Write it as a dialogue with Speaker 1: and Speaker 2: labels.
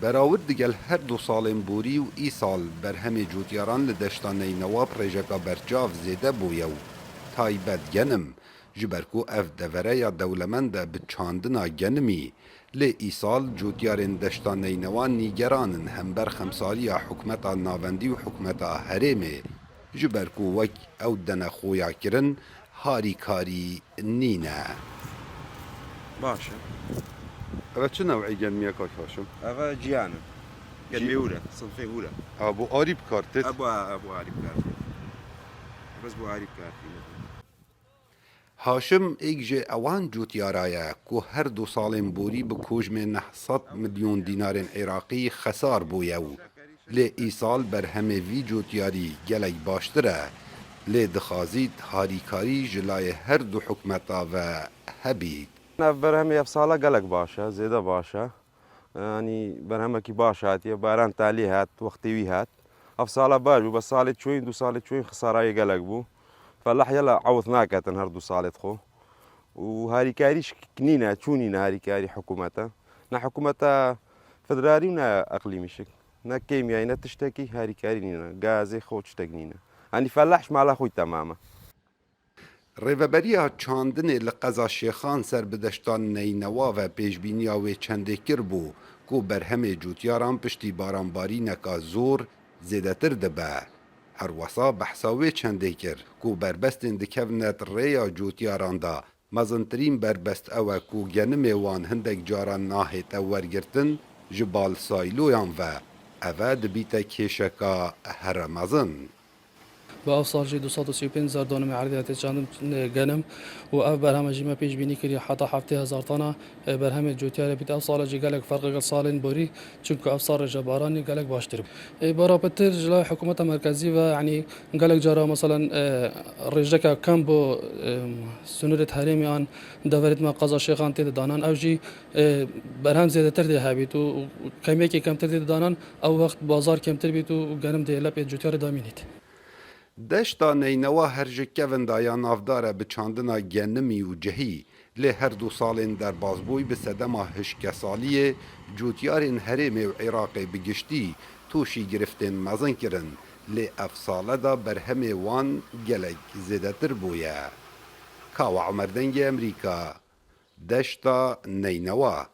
Speaker 1: براورد دگل هر دو سالên borî û îsal berhemê cotyaran li deşta Neynewa projeka berçav zêde bûye û taybet genim ji ber ku ev devereya dewlemend e bi çandina genimî lê îsal cotyarên deşta Neynewa nîgeranin hember xemsariya hikûmeta navendî û hikûmeta herêmê ji ber ku wek ew dene xweyakirin harîkarî nîne.
Speaker 2: باشه.
Speaker 1: Ev çi newê genimiye Kak Haşim?
Speaker 2: هذا جيانا. قلبي أولى صنفي أولى.
Speaker 1: Bu arî bikartêt.
Speaker 2: أبو عارف كارتي. بس أبو عارف كارتي.
Speaker 1: Haşim êk ji ewan cotyara ye ku her du salên borî bi kojmê 900 milyon dînarên Iraqî xesar bûye û lê îsal berhemê vî cotyarî gelek baştir e lê dixwazît harîkarî ji layê her du hikûmeta ve hebît.
Speaker 2: برهم يفصاله قلق باشا زيادة باشا يعني برهمك باشا هاتي باران تالي هات وقتي وي هات أفصاله باجو بس صالت شوي دو صالت شوي خسارة قلق بو فالله يلا عوضناك تنهر دو صالت خو وهاري كاريش كنينة تشونينا هاري كاري حكومته نا حكومته فدرالي ونا أقليمي شك نا كيميائي نا تشتكي هاري كاري نينا غازي خو تشتكنينا يعني فلاحش مع خوي تماما
Speaker 1: Rêveberiya çandinê li qeza Şêxan ser bi deşta Neynewa ve pêşbîniya wê çendê kir bû ku berhemê cotyaran piştî baranbarîneka zor zêdetir dibe. Her wesa behsa wê çendê kir ku berbestên dikevne rêya cotyaran da mezintirîn berbest ew e ku genimê wan hindek caran nahête wergirtin ji balsayloyan ve ev e dibîte kêşeka here mezin.
Speaker 3: با افصال جي 235 زار دونم عرضات جانم جنم و اف برهم جيما بيج بيني كري حتى 7000 طنه برهم جوتيار بيت افصال جي قالك فرق سالين بوري چونكو افصال جباراني قالك باشتر برا بتر جلا حكومه مركزيه و يعني قالك جرا مثلا رجك كامبو سنوره حريمي ان دورت ما قضا شيخان تي دانان او جي برهم زيادتر دي هابيتو كميكي كمتر دي دانان او وقت بازار كمتر بيتو گرم دي لب جوتيار دامينيت
Speaker 1: Deşta Neynewa her ji kevin ya navdar e bi çandina genimî û cihî lê her du salên derbasbûyî bi sedema hişkesaliyê cotyarên herêmê û Iraqê bi giştî tûşî girîftên mezin kirin lê ev sale da berhemê wan gelek zêdetir bûye. Kawa Emerdengê Emerîka, deşta Neynewa.